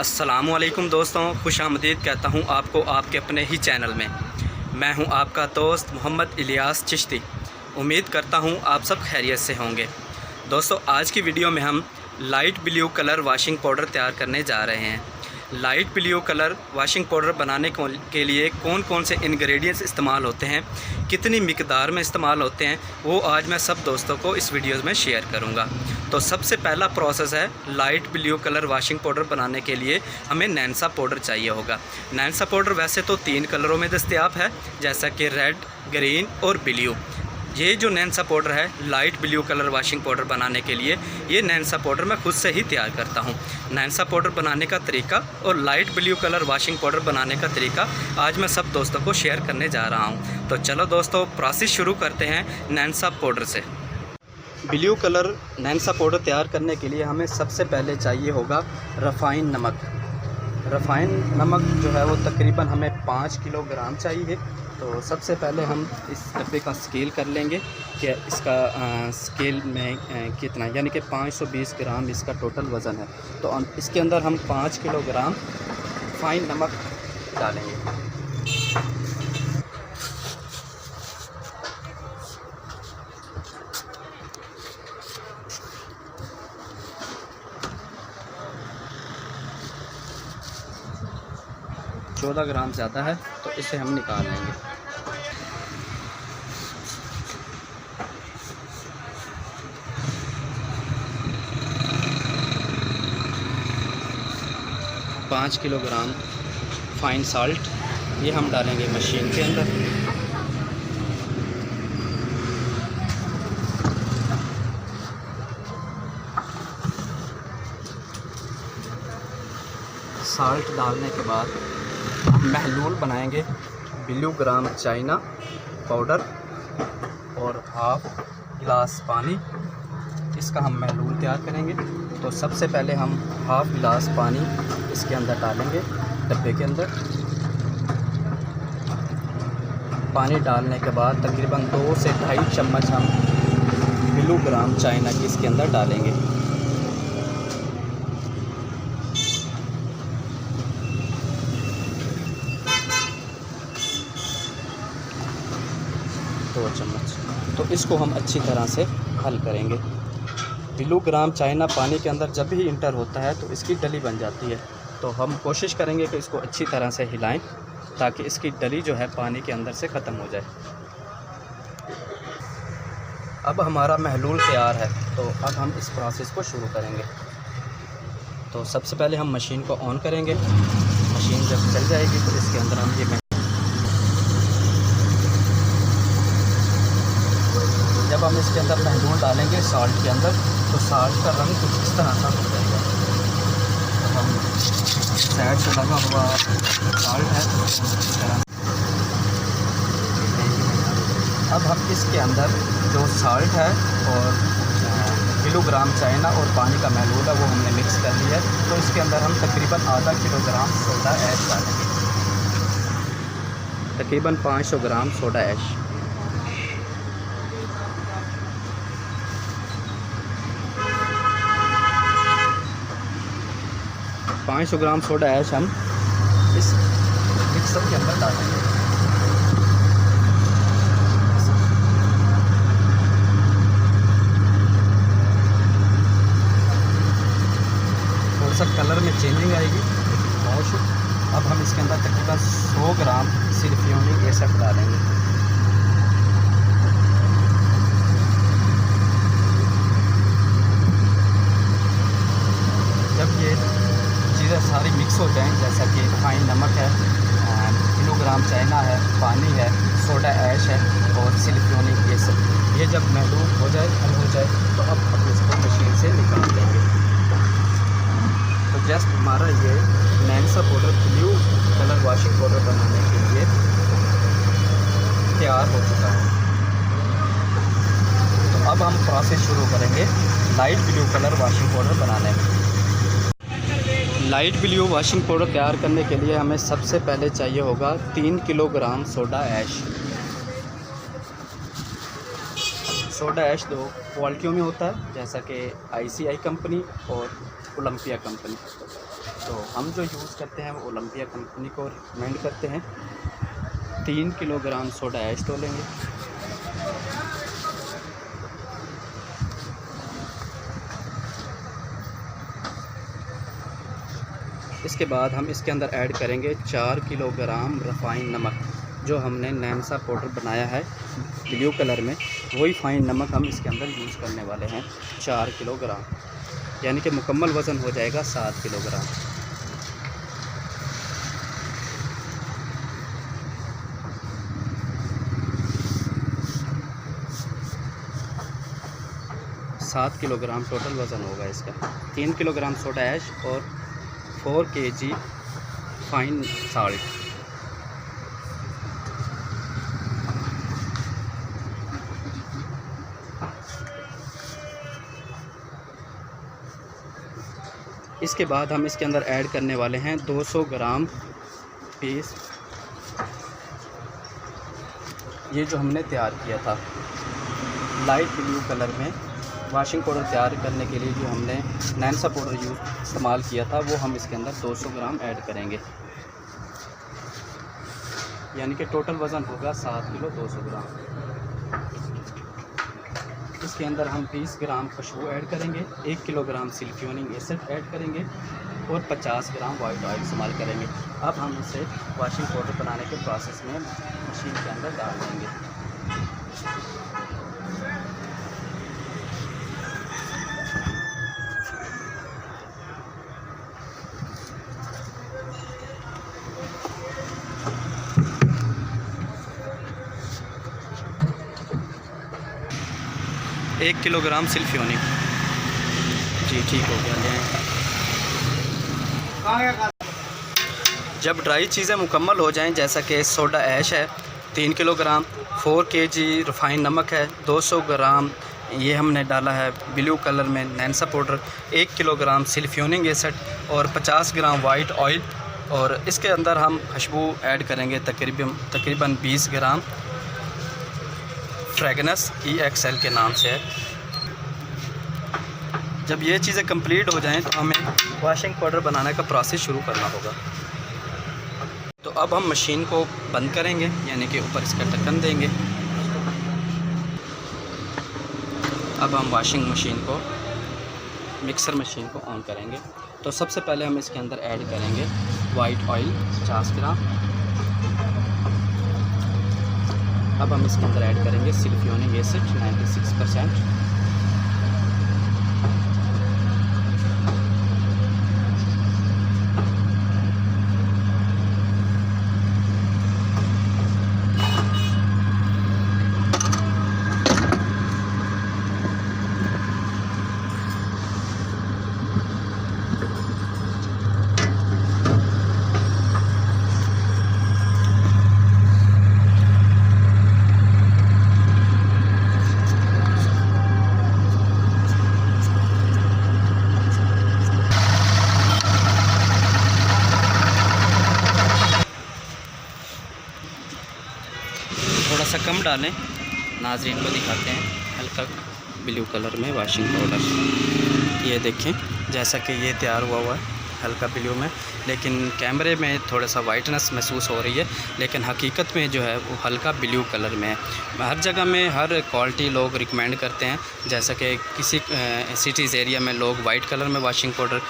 अस्सलामुअलैकुम दोस्तों, खुश आमदीद कहता हूँ आपको आपके अपने ही चैनल में। मैं हूँ आपका दोस्त मोहम्मद इलियास चिश्ती। उम्मीद करता हूँ आप सब खैरियत से होंगे। दोस्तों, आज की वीडियो में हम light blue colour washing powder तैयार करने जा रहे हैं। Light blue colour washing powder बनाने के लिए कौन कौन से इंग्रेडिएंट्स इस्तेमाल होते हैं, कितनी मिकदार में इस्तेमाल होते हैं, वो आज मैं सब दोस्तों को इस वीडियो में शेयर करूंगा। तो सबसे पहला प्रोसेस है, light blue colour washing powder बनाने के लिए हमें नैंसा पाउडर चाहिए होगा। नैंसा पाउडर वैसे तो 3 कलरों में दस्तयाब है, जैसा कि रेड, ग्रीन और ब्लू। ये जो नैंसा पाउडर है light blue colour washing powder बनाने के लिए, ये नैंसा पाउडर मैं खुद से ही तैयार करता हूँ। नैंसा पाउडर बनाने का तरीका और light blue colour washing powder बनाने का तरीका आज मैं सब दोस्तों को शेयर करने जा रहा हूँ। तो चलो दोस्तों, प्रोसेस शुरू करते हैं नैंसा पाउडर से। ब्लू कलर नैंसा पाउडर तैयार करने के लिए हमें सबसे पहले चाहिए होगा रिफाइन नमक। रिफाइन नमक जो है वो तकरीबन हमें 5 किलोग्राम चाहिए। तो सबसे पहले हम इस डब्बे का स्केल कर लेंगे कि इसका स्केल में कितना, यानी कि 520 ग्राम इसका टोटल वज़न है। तो इसके अंदर हम 5 किलोग्राम रिफाइन नमक डालेंगे। चौदह ग्राम ज़्यादा है तो इसे हम निकाल लेंगे। पाँच किलोग्राम फाइन साल्ट ये हम डालेंगे मशीन के अंदर। साल्ट डालने के बाद महलूल बनाएंगे ब्लू ग्राम चाइना पाउडर और हाफ गिलास पानी, इसका हम महलूल तैयार करेंगे। तो सबसे पहले हम हाफ गिलास पानी इसके अंदर डालेंगे डब्बे के अंदर। पानी डालने के बाद तकरीबन 2 से 2.5 चम्मच हम ब्लू ग्राम चाइना की इसके अंदर डालेंगे। 2 चम्मच। तो इसको हम अच्छी तरह से हल करेंगे। ब्लू ग्राम चाइना पानी के अंदर जब भी इंटर होता है तो इसकी डली बन जाती है। तो हम कोशिश करेंगे कि इसको अच्छी तरह से हिलाएं ताकि इसकी डली जो है पानी के अंदर से ख़त्म हो जाए। अब हमारा महलूल तैयार है, तो अब हम इस प्रोसेस को शुरू करेंगे। तो सबसे पहले हम मशीन को ऑन करेंगे। मशीन जब चल जाएगी तो इसके अंदर हम ये जब हम इसके अंदर महलूल डालेंगे साल्ट के अंदर, तो साल्ट का रंग कुछ इस तरह सा हो जाएगा। तो हम साइड से लगा हुआ साल्ट है इस तरह। अब हम इसके अंदर जो साल्ट है और ब्लू ग्राम चाइना और पानी का महलूल है वो हमने मिक्स कर लिया है। तो इसके अंदर हम तकरीबन आधा किलोग्राम सोडा ऐश डालेंगे, तकरीबन 500 ग्राम सोडा ऐश। पाँच 500 ग्राम सोडा ऐश हम इस मिक्सर के अंदर डालेंगे। थोड़ा सा कलर में चेंजिंग आएगी। अब हम इसके अंदर तकरीबन 100 ग्राम सल्फ्यूरिक एसिड डालेंगे। जब ये चीज़ें सारी मिक्स हो जाएं, जैसा कि फाइन नमक है, ब्लू ग्राम चाइना है, पानी है, सोडा ऐश है और सल्फ्यूरिक एसिड, ये जब महलूल हो जाए, हल हो जाए, तो अब हम इसको मशीन से निकाल लेंगे। तो जस्ट हमारा ये नैंसा powder blue colour washing powder बनाने के लिए तैयार हो चुका है। तो अब हम प्रोसेस शुरू करेंगे light blue colour washing powder बनाने में। लाइट ब्लू वॉशिंग पाउडर तैयार करने के लिए हमें सबसे पहले चाहिए होगा 3 kilogram soda ash. Soda ash 2 क्वालिटियों में होता है, जैसा कि ICI कंपनी और ओलंपिया कंपनी। तो हम जो यूज़ करते हैं वो ओलंपिया कंपनी को रिकमेंड करते हैं। 3 किलोग्राम सोडा ऐश डालेंगे। इसके बाद हम इसके अंदर ऐड करेंगे 4 किलोग्राम रिफाइंड नमक, जो हमने नैनसा पाउडर बनाया है ब्लू कलर में, वही फाइन नमक हम इसके अंदर यूज़ करने वाले हैं 4 किलोग्राम, यानी कि मुकम्मल वज़न हो जाएगा 7 किलोग्राम। सात किलोग्राम टोटल वज़न होगा इसका। 3 किलोग्राम सोडा ऐश और 4 kg फाइन साल्ट। इसके बाद हम इसके अंदर ऐड करने वाले हैं 200 ग्राम पीस, ये जो हमने तैयार किया था लाइट ब्लू कलर में वाशिंग पाउडर तैयार करने के लिए जो हमने नैनसा पाउडर इस्तेमाल किया था, वो हम इसके अंदर 200 ग्राम ऐड करेंगे, यानी कि टोटल वज़न होगा 7 किलो 200 ग्राम। इसके अंदर हम 20 ग्राम खुशबू ऐड करेंगे, 1 किलोग्राम सिल्फ्योनिक एसिड ऐड करेंगे और 50 ग्राम वाइट ऑयल इस्तेमाल करेंगे। अब हम इसे वाशिंग पाउडर बनाने के प्रोसेस में मशीन के अंदर डाल देंगे। 1 किलोग्राम सिल्फ्योनिक। जी ठीक हो गया। जब ड्राई चीज़ें मुकम्मल हो जाएं, जैसा कि सोडा ऐश है 3 किलोग्राम, 4 kg रिफाइंड नमक है, 200 ग्राम ये हमने डाला है ब्लू कलर में नैनसा पाउडर, 1 किलोग्राम सिल्फ्योनिक एसिड और 50 ग्राम वाइट ऑयल, और इसके अंदर हम खुशबू ऐड करेंगे तकरीबन 20 ग्राम। फ्रेगनेंस EXL के नाम से है। जब ये चीज़ें कंप्लीट हो जाएं तो हमें वाशिंग पाउडर बनाने का प्रोसेस शुरू करना होगा। तो अब हम मशीन को बंद करेंगे, यानी कि ऊपर इसका ढक्कन देंगे। अब हम वॉशिंग मशीन को, मिक्सर मशीन को ऑन करेंगे। तो सबसे पहले हम इसके अंदर ऐड करेंगे वाइट ऑयल 50 ग्राम। अब हम इसके अंदर ऐड करेंगे सिल्फ्योनिक एसिड 96%। थोड़ा सा कम डालें, नाज़रीन को दिखाते हैं हल्का ब्लू कलर में वाशिंग पाउडर। ये देखें जैसा कि ये तैयार हुआ है हल्का ब्लू में, लेकिन कैमरे में थोड़ा सा वाइटनेस महसूस हो रही है, लेकिन हकीकत में जो है वो हल्का ब्लू कलर में है। हर जगह में हर क्वालिटी लोग रिकमेंड करते हैं, जैसा कि किसी सिटीज़ एरिया में लोग वाइट कलर में वाशिंग पाउडर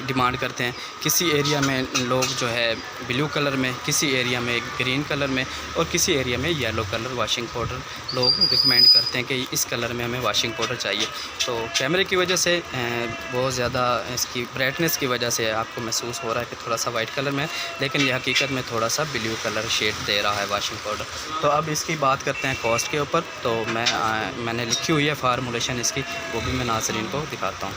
डिमांड करते हैं, किसी एरिया में लोग जो है ब्लू कलर में, किसी एरिया में ग्रीन कलर में और किसी एरिया में येलो कलर वाशिंग पाउडर लोग रिकमेंड करते हैं कि इस कलर में हमें वाशिंग पाउडर चाहिए। तो कैमरे की वजह से बहुत ज़्यादा इसकी ब्राइटनेस की वजह से आपको महसूस हो रहा है कि थोड़ा सा वाइट कलर में, लेकिन ये हकीकत में थोड़ा सा ब्लू कलर शेड दे रहा है वाशिंग पाउडर। तो अब इसकी बात करते हैं कॉस्ट के ऊपर। तो मैंने लिखी हुई है फार्मूलेशन इसकी, वो भी मैं नाज़रीन को दिखाता हूँ।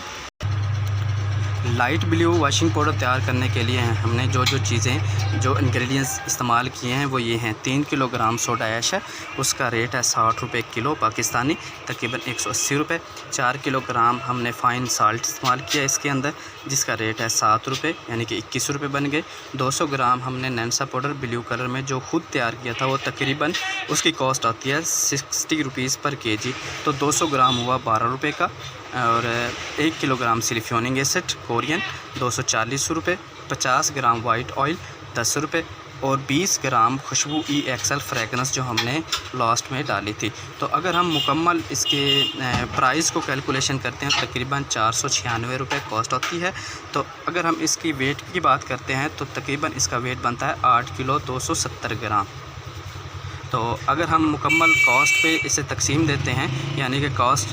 लाइट ब्लू वाशिंग पाउडर तैयार करने के लिए हमने जो चीज़ें जो इंग्रेडिएंट्स इस्तेमाल किए हैं वो ये हैं। 3 किलोग्राम सोडा ऐश है, उसका रेट है 60 रुपये किलो पाकिस्तानी, तकरीबन 180 रुपये। 4 किलोग्राम हमने फ़ाइन साल्ट इस्तेमाल किया इसके अंदर, जिसका रेट है 7 रुपये, यानी कि 21 रुपये बन गए। 200 ग्राम हमने नैनसा पाउडर ब्लू कलर में जो खुद तैयार किया था, वो तकरीबन उसकी कॉस्ट आती है 60 रुपीज़ पर kg, तो 200 ग्राम हुआ 12 रुपये का। और 1 किलोग्राम सिल्फ्योनिक एसिड कोरियन इंग्रेडिएंट 240 रुपये, 50 ग्राम वाइट ऑयल 10 रुपये और 20 ग्राम खुशबू EXL फ्रेगरेंस जो हमने लास्ट में डाली थी। तो अगर हम मुकम्मल इसके प्राइस को कैलकुलेशन करते हैं तकरीबन 496 रुपये कॉस्ट होती है। तो अगर हम इसकी वेट की बात करते हैं तो तकरीबन इसका वेट बनता है 8 किलो 270 ग्राम। तो अगर हम मुकम्मल कॉस्ट पे इसे तकसीम देते हैं यानी कि कॉस्ट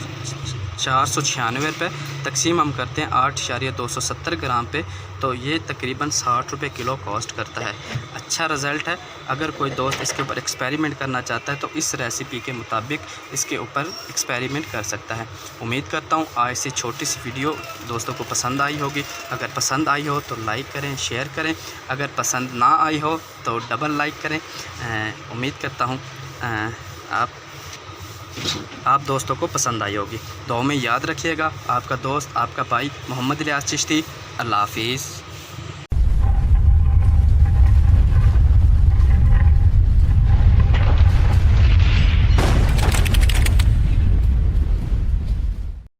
496 रुपये तकसीम हम करते हैं 8.270 ग्राम पे, तो ये तकरीबन 60 रुपये किलो कॉस्ट करता है। अच्छा रिज़ल्ट है। अगर कोई दोस्त इसके ऊपर एक्सपेरिमेंट करना चाहता है तो इस रेसिपी के मुताबिक इसके ऊपर एक्सपेरिमेंट कर सकता है। उम्मीद करता हूँ आज से छोटी सी वीडियो दोस्तों को पसंद आई होगी। अगर पसंद आई हो तो लाइक करें, शेयर करें। अगर पसंद ना आई हो तो डबल लाइक करें। उम्मीद करता हूँ आप दोस्तों को पसंद आई होगी। दुआ में याद रखिएगा। आपका दोस्त, आपका भाई मोहम्मद इलियास चिश्ती। अल्लाह हाफिज़।